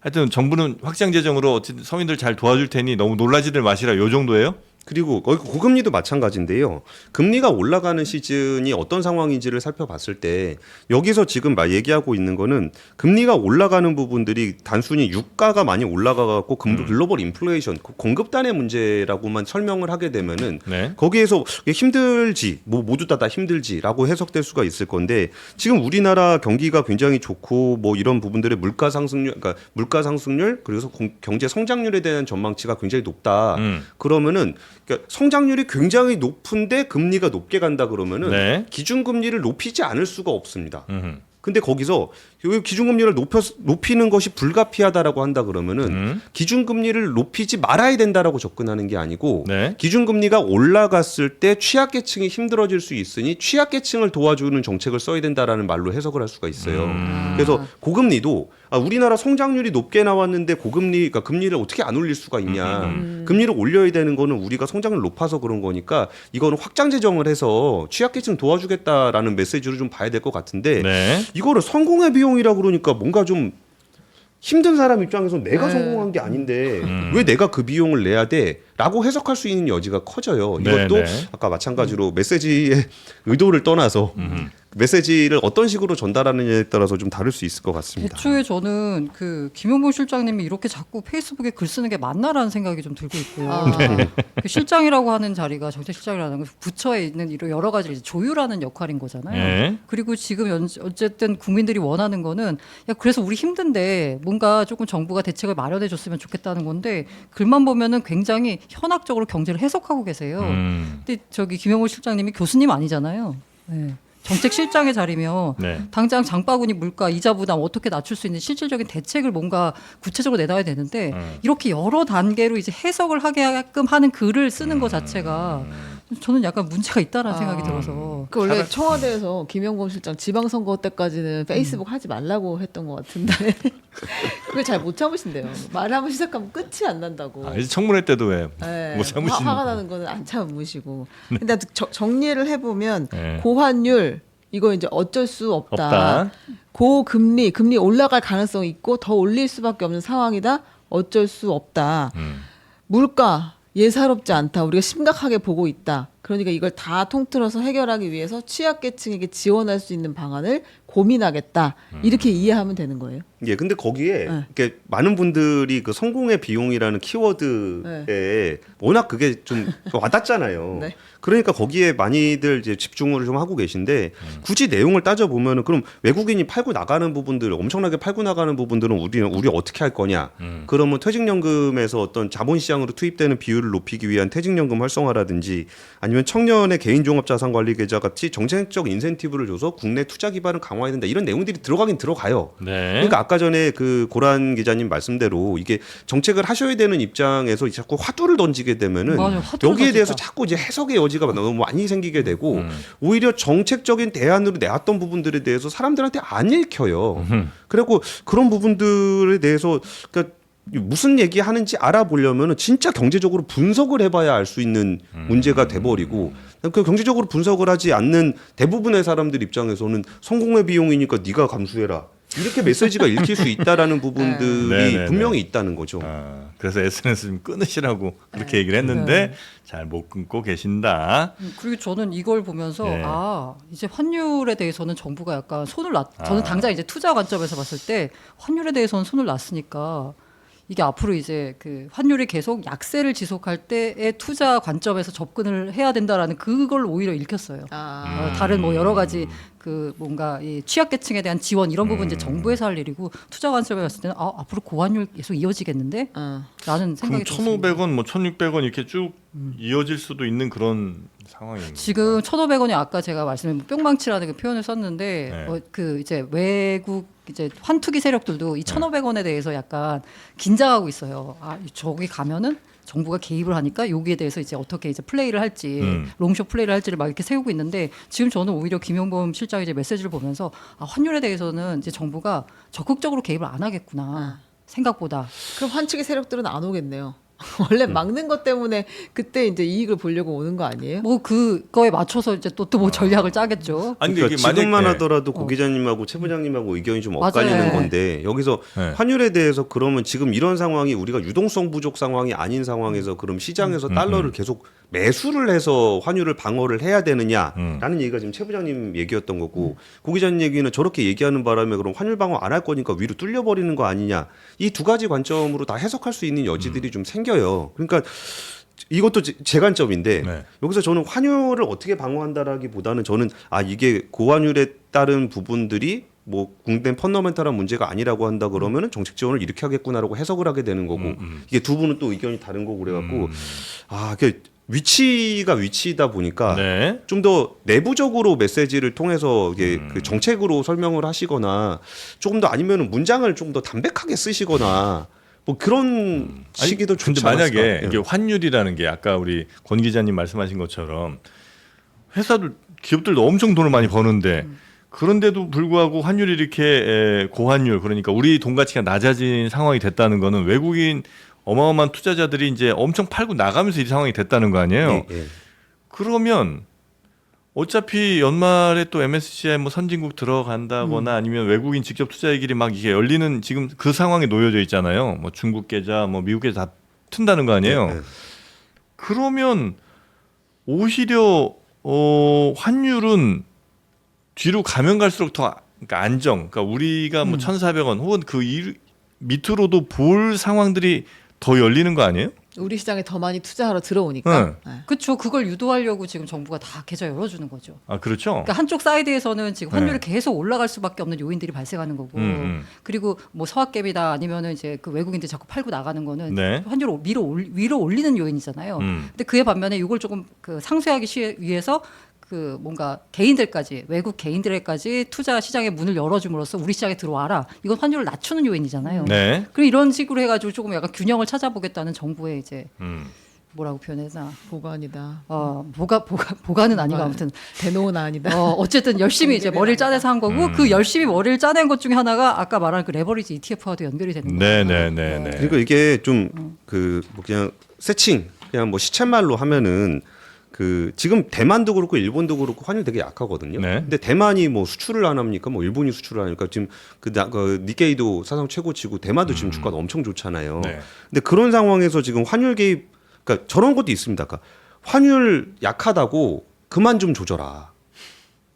하여튼 정부는 확장 재정으로 어쨌든 서민들 잘 도와줄 테니 너무 놀라지들 마시라 요 정도예요? 그리고 고금리도 마찬가지인데요. 금리가 올라가는 시즌이 어떤 상황인지를 살펴봤을 때 여기서 지금 얘기하고 있는 거는 금리가 올라가는 부분들이 단순히 유가가 많이 올라가갖고 글로벌 인플레이션, 공급단의 문제라고만 설명을 하게 되면은 네. 거기에서 힘들지, 뭐 모두 다 힘들지라고 해석될 수가 있을 건데 지금 우리나라 경기가 굉장히 좋고 뭐 이런 부분들의 물가 상승률, 그러니까 물가 상승률 그래서 경제 성장률에 대한 전망치가 굉장히 높다. 그러면은 그러니까 성장률이 굉장히 높은데 금리가 높게 간다 그러면은 네. 기준금리를 높이지 않을 수가 없습니다. 근데 거기서 여기 기준금리를 높이는 것이 불가피하다라고 한다 그러면은 기준금리를 높이지 말아야 된다라고 접근하는 게 아니고 네. 기준금리가 올라갔을 때 취약계층이 힘들어질 수 있으니 취약계층을 도와주는 정책을 써야 된다라는 말로 해석을 할 수가 있어요. 그래서 고금리도 우리나라 성장률이 높게 나왔는데 그러니까 금리를 어떻게 안 올릴 수가 있냐. 금리를 올려야 되는 거는 우리가 성장률 높아서 그런 거니까 이거는 확장 재정을 해서 취약계층 도와주겠다라는 메시지로 좀 봐야 될 것 같은데 네. 이거를 성공의 비용이라 그러니까 뭔가 좀 힘든 사람 입장에서 내가 네. 성공한 게 아닌데 왜 내가 그 비용을 내야 돼? 라고 해석할 수 있는 여지가 커져요. 이것도 네. 아까 마찬가지로 메시지의 의도를 떠나서 메시지를 어떤 식으로 전달하느냐에 따라서 좀 다를 수 있을 것 같습니다. 애초에 저는 그 김용범 실장님이 이렇게 자꾸 페이스북에 글 쓰는 게 맞나라는 생각이 좀 들고 있고요. 그 실장이라고 하는 자리가 정책실장이라는 건 부처에 있는 이런 여러 가지를 이제 조율하는 역할인 거잖아요. 네. 그리고 지금 어쨌든 국민들이 원하는 거는 야 그래서 우리 힘든데 뭔가 조금 정부가 대책을 마련해 줬으면 좋겠다는 건데 글만 보면은 굉장히 현학적으로 경제를 해석하고 계세요. 근데 저기 김용범 실장님이 교수님 아니잖아요. 네. 정책실장의 자리면 네. 당장 장바구니 물가 이자 부담 어떻게 낮출 수 있는 실질적인 대책을 뭔가 구체적으로 내놔야 되는데 이렇게 여러 단계로 이제 해석을 하게끔 하는 글을 쓰는 것 자체가 저는 약간 문제가 있다라는 생각이 들어서 그 원래 청와대에서 김영범 실장 지방선거 때까지는 페이스북 하지 말라고 했던 것 같은데 그걸 잘 못 참으신대요. 말하면 시작하면 끝이 안 난다고. 이제 청문회 때도 왜 네. 못 참으시는 화가 나는 거는 안 참으시고. 근데 정리를 해보면 네. 고환율 이거 이제 어쩔 수 없다. 없다. 고금리 금리 올라갈 가능성이 있고 더 올릴 수밖에 없는 상황이다. 어쩔 수 없다. 물가 예사롭지 않다. 우리가 심각하게 보고 있다. 그러니까 이걸 다 통틀어서 해결하기 위해서 취약계층에게 지원할 수 있는 방안을 고민하겠다. 이렇게 이해하면 되는 거예요. 예, 근데 거기에 이렇게 많은 분들이 그 성공의 비용이라는 키워드에 워낙 그게 좀 와닿잖아요. 네. 그러니까 거기에 많이들 이제 집중을 좀 하고 계신데 굳이 내용을 따져 보면은 그럼 외국인이 팔고 나가는 부분들 엄청나게 팔고 나가는 부분들은 우리 어떻게 할 거냐? 그러면 퇴직연금에서 어떤 자본시장으로 투입되는 비율을 높이기 위한 퇴직연금 활성화라든지 아니면 청년의 개인종합자산관리계좌 같이 정책적 인센티브를 줘서 국내 투자 기반을 강화해야 된다 이런 내용들이 들어가긴 들어가요. 네. 그러니까 아까 전에 그 고란 기자님 말씀대로 이게 정책을 하셔야 되는 입장에서 자꾸 화두를 던지게 되면은 맞아요. 화두를 여기에 대해서 던진다. 자꾸 이제 해석의 여지가 너무 많이 생기게 되고 오히려 정책적인 대안으로 내왔던 부분들에 대해서 사람들한테 안 읽혀요. 그리고 그런 부분들에 대해서 그러니까 무슨 얘기 하는지 알아보려면 진짜 경제적으로 분석을 해봐야 알 수 있는 문제가 돼버리고 그 경제적으로 분석을 하지 않는 대부분의 사람들 입장에서는 성공의 비용이니까 네가 감수해라. 이렇게 메시지가 읽힐 수 있다라는 부분들이 네네네. 분명히 있다는 거죠. 그래서 SNS 좀 끊으시라고 그렇게 얘기를 했는데 잘 못 끊고 계신다. 그리고 저는 이걸 보면서 네. 이제 환율에 대해서는 정부가 약간 손을 저는 당장 이제 투자 관점에서 봤을 때 환율에 대해서는 손을 놨으니까 이게 앞으로 이제 그 환율이 계속 약세를 지속할 때의 투자 관점에서 접근을 해야 된다라는 그걸 오히려 읽혔어요. 다른 뭐 여러 가지 그 뭔가 이 취약계층에 대한 지원 이런 부분 이제 정부에서 할 일이고 투자 관점에 봤을 때는 앞으로 고환율 계속 이어지겠는데? 라는 그럼 생각이 들었습니다. 1,500원, 뭐 1,600원 이렇게 쭉 이어질 수도 있는 그런 상황입니다. 지금 1,500원이 아까 제가 말씀드린 뿅망치라는 그 표현을 썼는데 네. 그 이제 외국 이제 환투기 세력들도 이 1,500원에 대해서 약간 긴장하고 있어요. 저기 가면은 정부가 개입을 하니까 여기에 대해서 이제 어떻게 이제 플레이를 할지 롱숏 플레이를 할지를 막 이렇게 세우고 있는데 지금 저는 오히려 김용범 실장의 이제 메시지를 보면서 환율에 대해서는 이제 정부가 적극적으로 개입을 안 하겠구나. 생각보다. 그럼 환축의 세력들은 안 오겠네요. 원래 막는 것 때문에 그때 이제 이익을 보려고 오는 거 아니에요? 뭐 그거에 맞춰서 이제 또 뭐 전략을 짜겠죠. 아니 그러니까 이게 만약- 지금만 네. 하더라도 고 기자님하고 최 부장님하고 의견이 좀 엇갈리는 맞아요. 건데 여기서 네. 환율에 대해서 그러면 지금 이런 상황이 우리가 유동성 부족 상황이 아닌 상황에서 그럼 시장에서 달러를 계속 매수를 해서 환율을 방어를 해야 되느냐라는 얘기가 지금 최 부장님 얘기였던 거고 고 기자님 얘기는 저렇게 얘기하는 바람에 그럼 환율 방어 안 할 거니까 위로 뚫려버리는 거 아니냐 이 두 가지 관점으로 다 해석할 수 있는 여지들이 좀 생겨요. 그러니까 이것도 제 관점인데 네. 여기서 저는 환율을 어떻게 방어한다라기보다는 저는 이게 고환율에 따른 부분들이 뭐 국내 펀더멘탈한 문제가 아니라고 한다 그러면은 정책 지원을 이렇게 하겠구나라고 해석을 하게 되는 거고 이게 두 분은 또 의견이 다른 거고 그래갖고 그게 위치가 위치다 보니까 네. 좀 더 내부적으로 메시지를 통해서 이게 그 정책으로 설명을 하시거나 조금 더 아니면 문장을 좀 더 담백하게 쓰시거나 뭐 그런 시기도 근데 좋지 만약에 않았을까? 이게 환율이라는 게 아까 우리 권 기자님 말씀하신 것처럼 회사들 기업들도 엄청 돈을 많이 버는데 그런데도 불구하고 환율이 이렇게 고환율 그러니까 우리 돈 가치가 낮아진 상황이 됐다는 거는 외국인 어마어마한 투자자들이 이제 엄청 팔고 나가면서 이 상황이 됐다는 거 아니에요? 예, 예. 그러면 어차피 연말에 또 MSCI 뭐 선진국 들어간다거나 아니면 외국인 직접 투자의 길이 막 이게 열리는 지금 그 상황에 놓여져 있잖아요. 뭐 중국 계좌, 뭐 미국 계좌 다 튼다는 거 아니에요? 네, 네. 그러면 오히려 환율은 뒤로 가면 갈수록 더 그러니까 안정. 그러니까 우리가 뭐 1,400원 혹은 그 밑으로도 볼 상황들이 더 열리는 거 아니에요? 우리 시장에 더 많이 투자하러 들어오니까. 네. 그렇죠. 그걸 유도하려고 지금 정부가 다 계좌 열어주는 거죠. 아 그렇죠. 그러니까 한쪽 사이드에서는 지금 환율이 네. 계속 올라갈 수밖에 없는 요인들이 발생하는 거고, 그리고 뭐 서학갭이다 아니면은 이제 그 외국인들이 자꾸 팔고 나가는 거는 네. 환율을 위로 올리는 요인이잖아요. 근데 그에 반면에 이걸 조금 그 상쇄하기 위해서 그 뭔가 개인들까지 외국 개인들에까지 투자 시장의 문을 열어줌으로써 우리 시장에 들어와라. 이건 환율을 낮추는 요인이잖아요. 네. 그럼 이런 식으로 해가지고 조금 약간 균형을 찾아보겠다는 정부의 이제 뭐라고 표현해야 되나? 보관이다. 보관은 아니고 아무튼 대놓은 아니다. 어쨌든 열심히 이제 머리를 짜내서 한 거고 그 열심히 머리를 짜낸 것 중에 하나가 아까 말한 그 레버리지 ETF와도 연결이 되는 거예요. 네네네. 그러니까 이게 좀 그 뭐 그냥 세칭 그냥 뭐 시쳇말로 하면은 그 지금 대만도 그렇고 일본도 그렇고 환율 되게 약하거든요. 네. 근데 대만이 뭐 수출을 안 합니까? 뭐 일본이 수출을 하니까 지금 그 니케이도 사상 최고치고 대만도 지금 주가가 엄청 좋잖아요. 네. 근데 그런 상황에서 지금 환율 개입 그러니까 저런 것도 있습니다. 그러니까 환율 약하다고 그만 좀 조져라.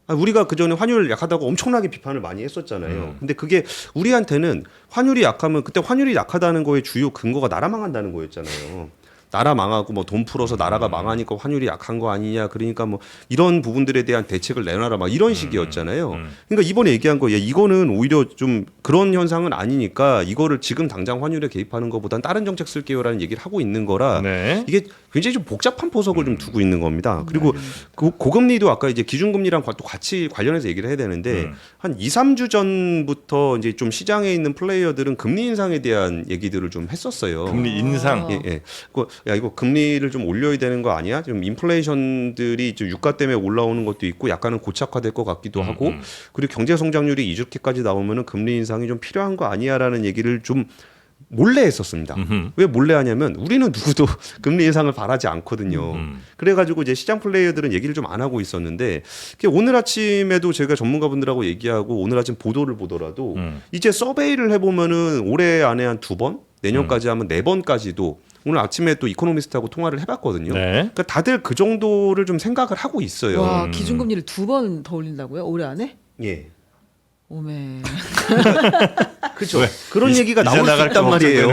우리가 그 전에 환율 약하다고 엄청나게 비판을 많이 했었잖아요. 근데 그게 우리한테는 환율이 약하면 그때 환율이 약하다는 거의 주요 근거가 나라 망한다는 거였잖아요. 나라 망하고 뭐 돈 풀어서 나라가 망하니까 환율이 약한 거 아니냐. 그러니까 뭐 이런 부분들에 대한 대책을 내놔라 막 이런 식이었잖아요. 그러니까 이번에 얘기한 거, 이거는 오히려 좀 그런 현상은 아니니까 이거를 지금 당장 환율에 개입하는 것보단 다른 정책 쓸게요라는 얘기를 하고 있는 거라 네. 이게 굉장히 좀 복잡한 포석을 좀 두고 있는 겁니다. 그리고 그 고금리도 아까 이제 기준금리랑 또 같이 관련해서 얘기를 해야 되는데 한 2, 3주 전부터 이제 좀 시장에 있는 플레이어들은 금리 인상에 대한 얘기들을 좀 했었어요. 금리 인상. 예, 예. 야, 이거 금리를 좀 올려야 되는 거 아니야? 지금 인플레이션들이 좀 유가 때문에 올라오는 것도 있고 약간은 고착화될 것 같기도 하고 그리고 경제 성장률이 이렇게까지 나오면은 금리 인상이 좀 필요한 거 아니야라는 얘기를 좀 몰래 했었습니다. 왜 몰래 하냐면 우리는 누구도 금리 인상을 바라지 않거든요. 그래가지고 이제 시장 플레이어들은 얘기를 좀 안 하고 있었는데 오늘 아침에도 제가 전문가분들하고 얘기하고 오늘 아침 보도를 보더라도 이제 서베이를 해보면은 올해 안에 한 2번, 내년까지 하면 4번까지도 오늘 아침에 또 이코노미스트하고 통화를 해봤거든요. 네. 그러니까 다들 그 정도를 좀 생각을 하고 있어요. 와, 기준금리를 2번 더 올린다고요? 올해 안에? 예. 오메. 그렇죠. 그런 얘기가 나올 수 있단 말이에요.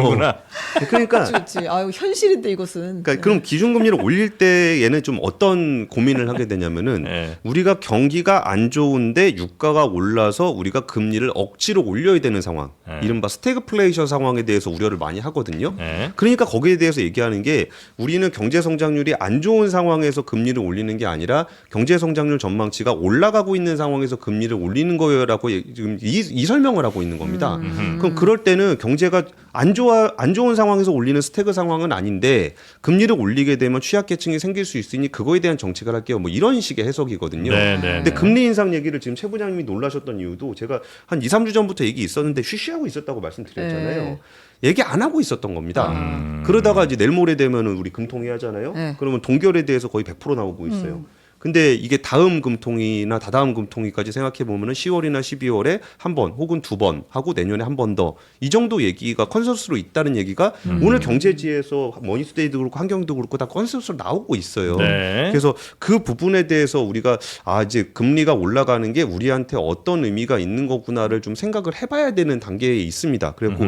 그러니까 그렇지. 아유, 현실인데 이것은. 그러니까 그럼 기준금리를 올릴 때 얘는 좀 어떤 고민을 하게 되냐면은 네. 우리가 경기가 안 좋은데 유가가 올라서 우리가 금리를 억지로 올려야 되는 상황, 네. 이른바 스태그플레이션 상황에 대해서 우려를 많이 하거든요. 네. 그러니까 거기에 대해서 얘기하는 게 우리는 경제 성장률이 안 좋은 상황에서 금리를 올리는 게 아니라 경제 성장률 전망치가 올라가고 있는 상황에서 금리를 올리는 거예요라고 지금 이 설명을 하고 있는 겁니다. 그럼 그럴 때는 경제가 안 좋은 상황에서 올리는 스태그 상황은 아닌데 금리를 올리게 되면 취약계층이 생길 수 있으니 그거에 대한 정책을 할게요. 뭐 이런 식의 해석이거든요. 네, 네, 근데 네. 금리 인상 얘기를 지금 최 부장님이 놀라셨던 이유도 제가 한 2, 3주 전부터 얘기 있었는데 쉬쉬하고 있었다고 말씀드렸잖아요. 네. 얘기 안 하고 있었던 겁니다. 그러다가 이제 내일 모레 되면은 우리 금통위 하잖아요. 네. 그러면 동결에 대해서 거의 100% 나오고 있어요. 근데 이게 다음 금통위나 다다음 금통위까지 생각해 보면은 10월이나 12월에 한 번 혹은 2번 하고 내년에 한 번 더 이 정도 얘기가 컨센서스로 있다는 얘기가 오늘 경제지에서 머니투데이도 그렇고 환경도 그렇고 다 컨센서스로 나오고 있어요. 네. 그래서 그 부분에 대해서 우리가 이제 금리가 올라가는 게 우리한테 어떤 의미가 있는 거구나를 좀 생각을 해봐야 되는 단계에 있습니다. 그리고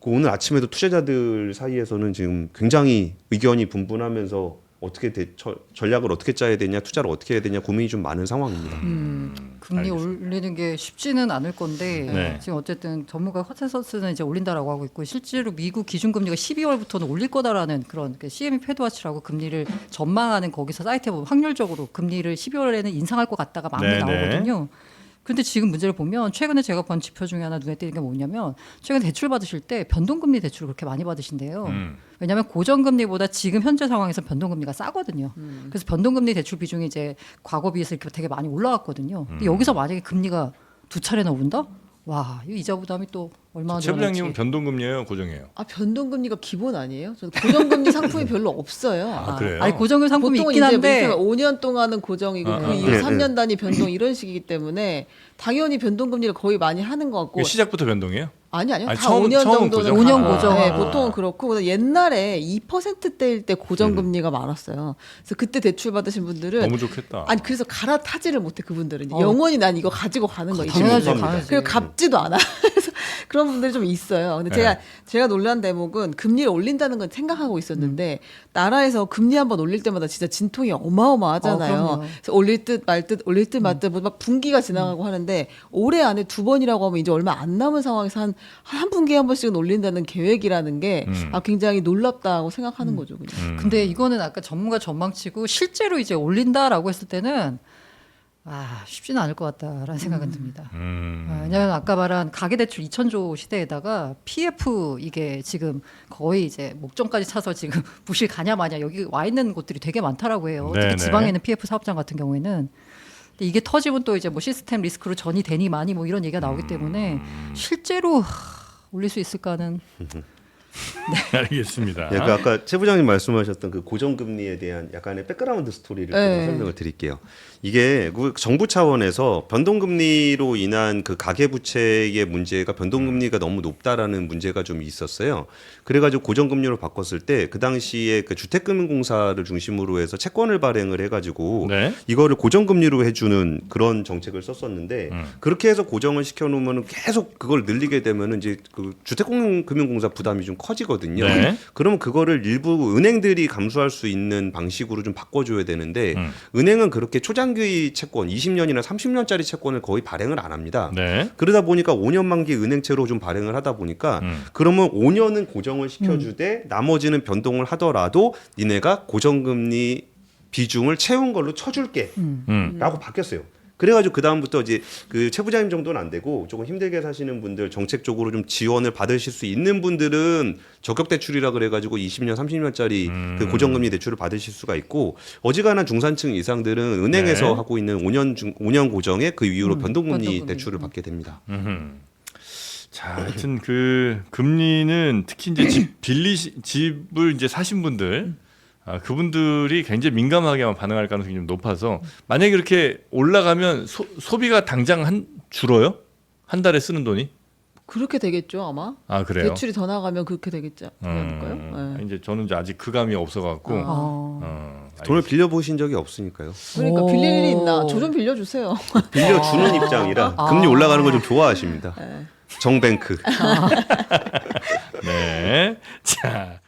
오늘 아침에도 투자자들 사이에서는 지금 굉장히 의견이 분분하면서 전략을 어떻게 짜야 되냐, 투자를 어떻게 해야 되냐 고민이 좀 많은 상황입니다. 금리 알겠습니다. 올리는 게 쉽지는 않을 건데 네. 지금 어쨌든 전문가 컨센서스는 이제 올린다라고 하고 있고 실제로 미국 기준금리가 12월부터는 올릴 거다라는 그런 CME 패드와치라고 금리를 전망하는 거기서 사이트에 보면 확률적으로 금리를 12월에는 인상할 것 같다가 막 네, 나오거든요. 근데 지금 문제를 보면 최근에 제가 본 지표 중에 하나 눈에 띄는 게 뭐냐면 최근에 대출 받으실 때 변동금리 대출을 그렇게 많이 받으신대요. 왜냐하면 고정금리보다 지금 현재 상황에서 변동금리가 싸거든요. 그래서 변동금리 대출 비중이 이제 과거 비해서 이렇게 되게 많이 올라왔거든요. 근데 여기서 만약에 금리가 두 차례나 오른다? 와, 이 이자 부담이 또 얼마나 최 부장님은 늘어날지. 변동금리예요, 고정이에요? 아 변동금리가 기본 아니에요? 저는 고정금리 상품이 별로 없어요. 아, 그래요? 아니 고정금 상품이 보통 있긴 이제 한데 5년 동안은 고정이고 그 이후 네, 3년 단위 변동 이런 식이기 때문에 당연히 변동금리를 거의 많이 하는 것 같고 시작부터 변동이에요? 아니요. 아니, 다 처음은 5년 정도는 고정? 5년 가고. 고정. 네, 아. 보통은 그렇고 그래서 옛날에 2%대일 때 고정금리가 많았어요. 그래서 그때 대출 받으신 분들은 너무 좋겠다. 아니 그래서 갈아타지를 못해 그분들은 어. 영원히 난 이거 가지고 가는 거 당연하지, 감사합니다. 당연하지. 그리고 갚지도 않아. 그래서 그런 분들이 좀 있어요. 근데 제가 놀란 대목은 금리를 올린다는 건 생각하고 있었는데 나라에서 금리 한번 올릴 때마다 진짜 진통이 어마어마하잖아요. 그럼요. 그래서 올릴 듯 말 듯 올릴 듯 말 듯 막 분기가 지나가고 하는데 올해 안에 2번이라고 하면 이제 얼마 안 남은 상황에서 한 분기에 한 번씩은 올린다는 계획이라는 게 굉장히 놀랍다고 생각하는 거죠. 그냥. 근데 이거는 아까 전문가 전망치고 실제로 이제 올린다라고 했을 때는 쉽지는 않을 것 같다라는 생각은 듭니다. 왜냐하면 아까 말한 가계대출 2,000조 시대에다가 PF 이게 지금 거의 이제 목전까지 차서 지금 부실 가냐 마냐 여기 와 있는 곳들이 되게 많다라고 해요. 네네. 특히 지방에 있는 PF 사업장 같은 경우에는. 근데 이게 터지면 또 이제 뭐 시스템 리스크로 전이 되니 마니 뭐 이런 얘기가 나오기 때문에 실제로 올릴 수 있을까는 알겠습니다. 예, 그 아까 최 부장님 말씀하셨던 그 고정금리에 대한 약간의 백그라운드 스토리를 좀 네. 설명을 드릴게요. 이게 그 정부 차원에서 변동금리로 인한 그 가계부채의 문제가 변동금리가 너무 높다라는 문제가 좀 있었어요. 그래가지고 고정금리로 바꿨을 때 그 당시에 그 주택금융공사를 중심으로 해서 채권을 발행을 해가지고 네. 이거를 고정금리로 해주는 그런 정책을 썼었는데 그렇게 해서 고정을 시켜놓으면 계속 그걸 늘리게 되면은 이제 그 주택금융공사 부담이 좀 커지거든요. 네. 그러면 그거를 일부 은행들이 감수할 수 있는 방식으로 좀 바꿔줘야 되는데 은행은 그렇게 초장기 채권 20년이나 30년짜리 채권을 거의 발행을 안 합니다. 네. 그러다 보니까 5년 만기 은행채로 좀 발행을 하다 보니까 그러면 5년은 고정을 시켜주되 나머지는 변동을 하더라도 니네가 고정금리 비중을 채운 걸로 쳐줄게 라고 바뀌었어요. 그래가지고 그 다음부터 이제 그 최 부장님 정도는 안 되고 조금 힘들게 사시는 분들 정책적으로 좀 지원을 받으실 수 있는 분들은 적격 대출이라 그래가지고 20년, 30년짜리 그 고정금리 대출을 받으실 수가 있고 어지간한 중산층 이상들은 은행에서 네. 하고 있는 5년 고정에 그 이후로 변동금리 변동금리. 대출을 받게 됩니다. 자, 하여튼 그 금리는 특히 이제 집을 이제 사신 분들 그분들이 굉장히 민감하게만 반응할 가능성이 좀 높아서 만약에 그렇게 올라가면 소비가 당장 줄어요? 한 달에 쓰는 돈이? 그렇게 되겠죠 아마. 아 그래요? 대출이 더 나가면 그렇게 되겠지 않을까요? 네. 이제 저는 이제 아직 그 감이 없어갖고 돈을 빌려 보신 적이 없으니까요. 그러니까 오. 빌릴 일이 있나? 저 좀 빌려주세요. 빌려주는 입장이라 금리 올라가는 걸 좀 좋아하십니다. 정뱅크. 네. 자,